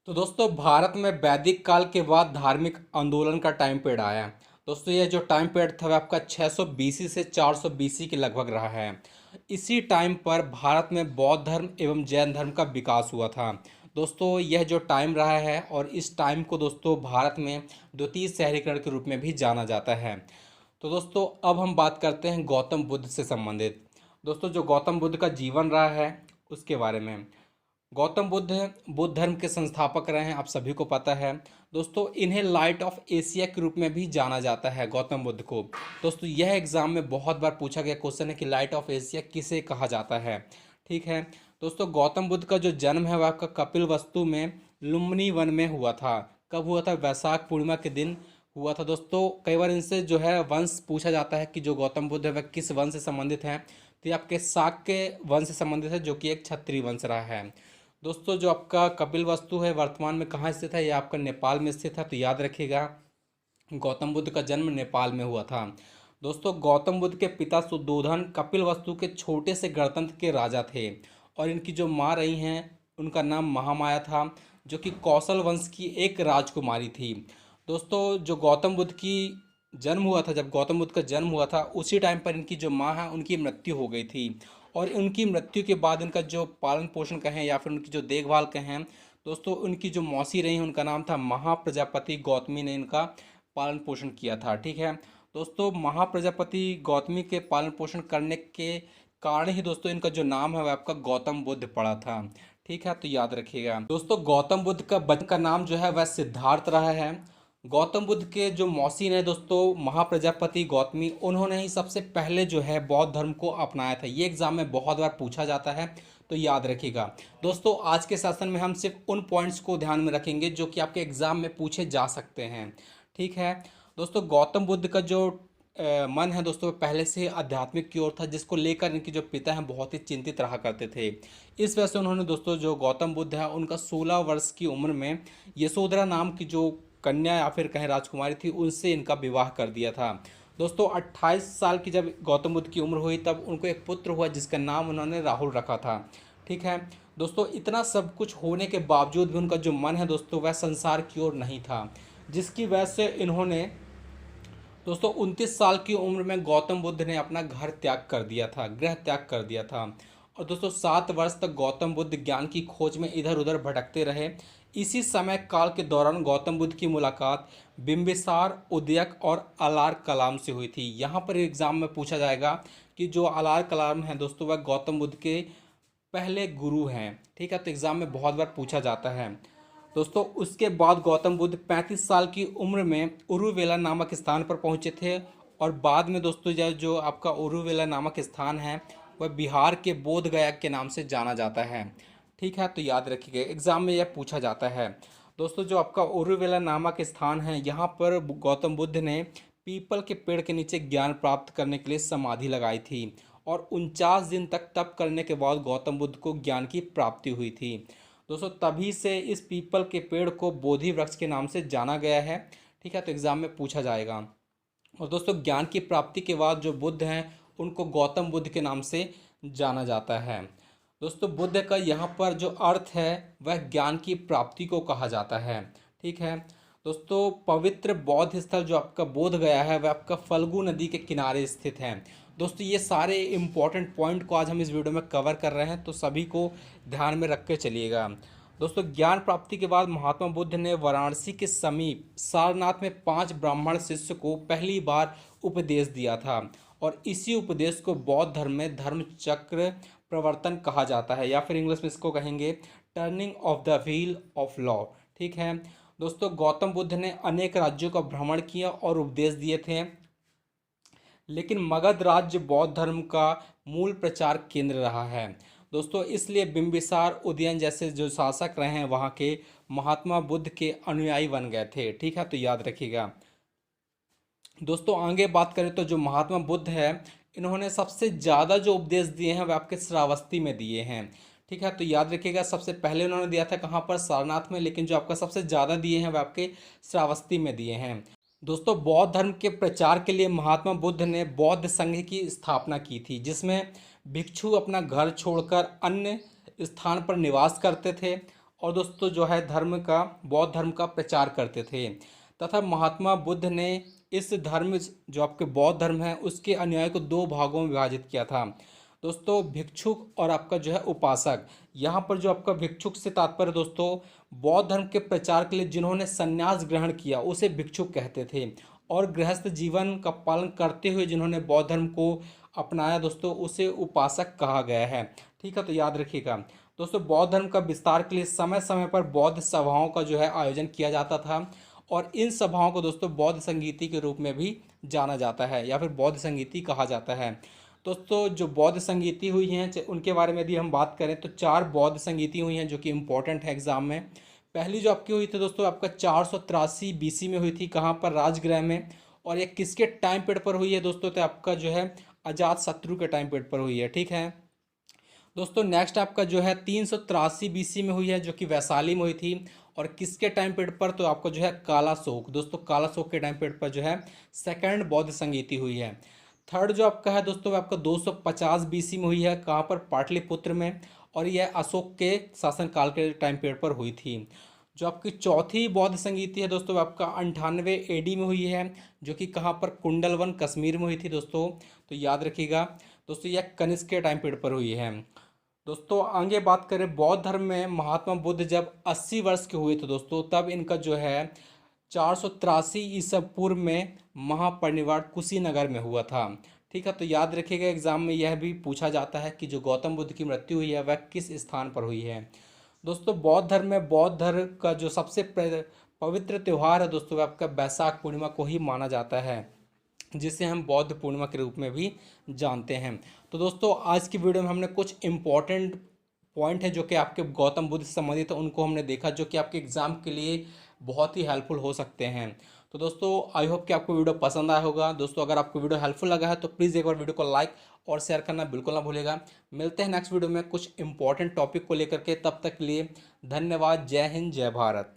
तो दोस्तों भारत में वैदिक काल के बाद धार्मिक आंदोलन का टाइम पीरियड आया। दोस्तों ये जो टाइम पीरियड था वह आपका 600 बीसी से 400 बीसी के लगभग रहा है। इसी टाइम पर भारत में बौद्ध धर्म एवं जैन धर्म का विकास हुआ था। दोस्तों यह जो टाइम रहा है और इस टाइम को दोस्तों भारत में द्वितीय शहरीकरण के रूप में भी जाना जाता है। तो दोस्तों अब हम बात करते हैं गौतम बुद्ध से संबंधित। दोस्तों जो गौतम बुद्ध का जीवन रहा है उसके बारे में। गौतम बुद्ध बुद्ध धर्म के संस्थापक रहे हैं, आप सभी को पता है। दोस्तों इन्हें लाइट ऑफ एशिया के रूप में भी जाना जाता है गौतम बुद्ध को। दोस्तों यह एग्जाम में बहुत बार पूछा गया क्वेश्चन है कि लाइट ऑफ एशिया किसे कहा जाता है। ठीक है दोस्तों, गौतम बुद्ध का जो जन्म है वह आपका कपिल वस्तु में लुम्बिनी वन में हुआ था। कब हुआ था? वैशाख पूर्णिमा के दिन हुआ था। दोस्तों कई बार इनसे जो है वंश पूछा जाता है कि जो गौतम बुद्ध है वह किस वंश से संबंधित है। तो ये आपके शाक्य वंश से संबंधित है, जो कि एक क्षत्रिय वंश रहा है। दोस्तों जो आपका कपिल वस्तु है वर्तमान में कहाँ स्थित है? ये आपका नेपाल में स्थित है, तो याद रखिएगा गौतम बुद्ध का जन्म नेपाल में हुआ था। दोस्तों गौतम बुद्ध के पिता सुद्धोधन कपिल वस्तु के छोटे से गणतंत्र के राजा थे और इनकी जो माँ रही हैं उनका नाम महामाया था, जो कि कौशल वंश की एक राजकुमारी थी। दोस्तों जो गौतम बुद्ध की जन्म हुआ था, जब गौतम बुद्ध का जन्म हुआ था उसी टाइम पर इनकी जो माँ है उनकी मृत्यु हो गई थी। और उनकी मृत्यु के बाद इनका जो पालन पोषण कहें या फिर उनकी जो देखभाल कहें, दोस्तों उनकी जो मौसी रही उनका नाम था महाप्रजापति गौतमी ने इनका पालन पोषण किया था। ठीक है दोस्तों, महाप्रजापति गौतमी के पालन पोषण करने के कारण ही दोस्तों इनका जो नाम है वह आपका गौतम बुद्ध पड़ा था। ठीक है, तो याद रखिएगा। दोस्तों गौतम बुद्ध का बचपन का नाम जो है वह सिद्धार्थ रहा है। गौतम बुद्ध के जो मौसी ने दोस्तों महाप्रजापति गौतमी, उन्होंने ही सबसे पहले जो है बौद्ध धर्म को अपनाया था। ये एग्जाम में बहुत बार पूछा जाता है, तो याद रखिएगा। दोस्तों आज के सेशन में हम सिर्फ उन पॉइंट्स को ध्यान में रखेंगे जो कि आपके एग्जाम में पूछे जा सकते हैं। ठीक है दोस्तों, गौतम बुद्ध का जो मन है दोस्तों पहले से ही आध्यात्मिक की ओर था, जिसको लेकर इनके जो पिता हैं बहुत ही चिंतित रहा करते थे। इस वजह से उन्होंने दोस्तों जो गौतम बुद्ध है उनका 16 वर्ष की उम्र में यशोधरा नाम की जो कन्या या फिर कहें राजकुमारी थी उनसे इनका विवाह कर दिया था। दोस्तों 28 साल की जब गौतम बुद्ध की उम्र हुई तब उनको एक पुत्र हुआ जिसका नाम उन्होंने राहुल रखा था। ठीक है दोस्तों, इतना सब कुछ होने के बावजूद भी उनका जो मन है दोस्तों वह संसार की ओर नहीं था, जिसकी वजह से इन्होंने दोस्तों 29 साल की उम्र में गौतम बुद्ध ने अपना घर त्याग कर दिया था, गृह त्याग कर दिया था। और दोस्तों 7 वर्ष तक गौतम बुद्ध ज्ञान की खोज में इधर उधर भटकते रहे। इसी समय काल के दौरान गौतम बुद्ध की मुलाकात बिंबिसार, उदयक और अलार कलाम से हुई थी। यहाँ पर एग्जाम में पूछा जाएगा कि जो अलार कलाम है दोस्तों वह गौतम बुद्ध के पहले गुरु हैं। ठीक है, तो एग्जाम में बहुत बार पूछा जाता है। दोस्तों उसके बाद गौतम बुद्ध 35 साल की उम्र में उरुवेला नामक स्थान पर पहुंचे थे। और बाद में दोस्तों जो आपका उरुवेला नामक स्थान है वह बिहार के बोध गया के नाम से जाना जाता है। ठीक है, तो याद रखिएगा एग्जाम में यह पूछा जाता है। दोस्तों जो आपका उरुवेला नामक स्थान है यहाँ पर गौतम बुद्ध ने पीपल के पेड़ के नीचे ज्ञान प्राप्त करने के लिए समाधि लगाई थी और 49 दिन तक तप करने के बाद गौतम बुद्ध को ज्ञान की प्राप्ति हुई थी। दोस्तों तभी से इस पीपल के पेड़ को बोधि वृक्ष के नाम से जाना गया है। ठीक है, तो एग्जाम में पूछा जाएगा। और दोस्तों ज्ञान की प्राप्ति के बाद जो बुद्ध हैं उनको गौतम बुद्ध के नाम से जाना जाता है। दोस्तों बुद्ध का यहाँ पर जो अर्थ है वह ज्ञान की प्राप्ति को कहा जाता है। ठीक है दोस्तों, पवित्र बौद्ध स्थल जो आपका बोध गया है वह आपका फल्गु नदी के किनारे स्थित है। दोस्तों ये सारे इम्पोर्टेंट पॉइंट को आज हम इस वीडियो में कवर कर रहे हैं, तो सभी को ध्यान में रख के चलिएगा। दोस्तों ज्ञान प्राप्ति के बाद महात्मा बुद्ध ने वाराणसी के समीप सारनाथ में 5 ब्राह्मण शिष्य को पहली बार उपदेश दिया था और इसी उपदेश को बौद्ध धर्म में धर्म चक्र प्रवर्तन कहा जाता है, या फिर इंग्लिश में इसको कहेंगे turning of the wheel of law. ठीक है दोस्तों, गौतम बुद्ध ने अनेक राज्यों का भ्रमण किया और उपदेश दिए थे, लेकिन मगध राज्य बौद्ध धर्म का मूल प्रचार केंद्र रहा है। दोस्तों इसलिए बिंबिसार, उदयन जैसे जो शासक रहे हैं वहाँ के महात्मा बुद्ध के अनुयायी बन गए थे। ठीक है, तो याद रखिएगा। दोस्तों आगे बात करें तो जो महात्मा बुद्ध है इन्होंने सबसे ज़्यादा जो उपदेश दिए हैं वह आपके श्रावस्ती में दिए हैं। ठीक है, तो याद रखिएगा सबसे पहले उन्होंने दिया था कहाँ पर? सारनाथ में, लेकिन जो आपका सबसे ज़्यादा दिए हैं वह आपके श्रावस्ती में दिए हैं। दोस्तों बौद्ध धर्म के प्रचार के लिए महात्मा बुद्ध ने बौद्ध संघ की स्थापना की थी, जिसमें भिक्षु अपना घर छोड़कर अन्य स्थान पर निवास करते थे और दोस्तों जो है बौद्ध धर्म का प्रचार करते थे। तथा महात्मा बुद्ध ने इस धर्म जो आपके बौद्ध धर्म है उसके अनुयायी को दो भागों में विभाजित किया था। दोस्तों भिक्षुक और आपका जो है उपासक। यहाँ पर जो आपका भिक्षुक से तात्पर्य दोस्तों बौद्ध धर्म के प्रचार के लिए जिन्होंने संन्यास ग्रहण किया उसे भिक्षुक कहते थे। और गृहस्थ जीवन का पालन करते हुए जिन्होंने बौद्ध धर्म को अपनाया दोस्तों उसे उपासक कहा गया है। ठीक है, तो याद रखिएगा दोस्तों बौद्ध धर्म का विस्तार के लिए समय समय पर बौद्ध सभाओं का जो है आयोजन किया जाता था। और इन सभाओं को दोस्तों बौद्ध संगीति के रूप में भी जाना जाता है या फिर बौद्ध संगीति कहा जाता है। दोस्तों जो बौद्ध संगीति हुई हैं उनके बारे में यदि हम बात करें तो चार बौद्ध संगीति हुई हैं जो कि इम्पोर्टेंट है एग्जाम में। पहली जो आपकी हुई थी दोस्तों आपका 483 बीसी में हुई थी, कहाँ पर, राजगृह में। और ये किसके टाइम पीरियड पर हुई है दोस्तों, तो आपका जो है अजात शत्रु के टाइम पीरियड पर हुई है। ठीक है दोस्तों, नेक्स्ट आपका जो है 383 बीसी में हुई है जो कि वैशाली में हुई थी। और किसके टाइम पीरियड पर, तो आपको जो है कालाशोक, दोस्तों कालाशोक के टाइम पीरियड पर जो है सेकंड बौद्ध संगीति हुई है। थर्ड जो आपका है दोस्तों वो आपका 250 बीसी में हुई है, कहाँ पर, पाटलिपुत्र में। और यह अशोक के शासनकाल के टाइम पीरियड पर हुई थी। जो आपकी चौथी बौद्ध संगीति है दोस्तों वो आपका 98 एडी में हुई है जो कि कहाँ पर, कुंडलवन कश्मीर में हुई थी दोस्तों। तो याद रखिएगा दोस्तों यह कनिष्क के टाइम पीरियड पर हुई है। दोस्तों आगे बात करें बौद्ध धर्म में महात्मा बुद्ध जब 80 वर्ष के हुए थे दोस्तों तब इनका जो है 483 ईसा पूर्व में महापरिनिर्वाण कुशीनगर में हुआ था। ठीक है, तो याद रखिएगा एग्जाम में यह भी पूछा जाता है कि जो गौतम बुद्ध की मृत्यु हुई है वह किस स्थान पर हुई है। दोस्तों बौद्ध धर्म में बौद्ध धर्म का जो सबसे पवित्र त्यौहार है दोस्तों वह आपका बैसाख पूर्णिमा को ही माना जाता है, जिसे हम बौद्ध पूर्णिमा के रूप में भी जानते हैं। तो दोस्तों आज की वीडियो में हमने कुछ इम्पॉर्टेंट पॉइंट है जो कि आपके गौतम बुद्ध से संबंधित है उनको हमने देखा जो कि आपके एग्जाम के लिए बहुत ही हेल्पफुल हो सकते हैं। तो दोस्तों आई होप कि आपको वीडियो पसंद आया होगा। दोस्तों अगर आपको वीडियो हेल्पफुल लगा है तो प्लीज़ एक बार वीडियो को लाइक और शेयर करना बिल्कुल ना भूलेगा। मिलते हैं नेक्स्ट वीडियो में कुछ इंपॉर्टेंट टॉपिक को लेकर के, तब तक के लिए धन्यवाद। जय हिंद, जय भारत।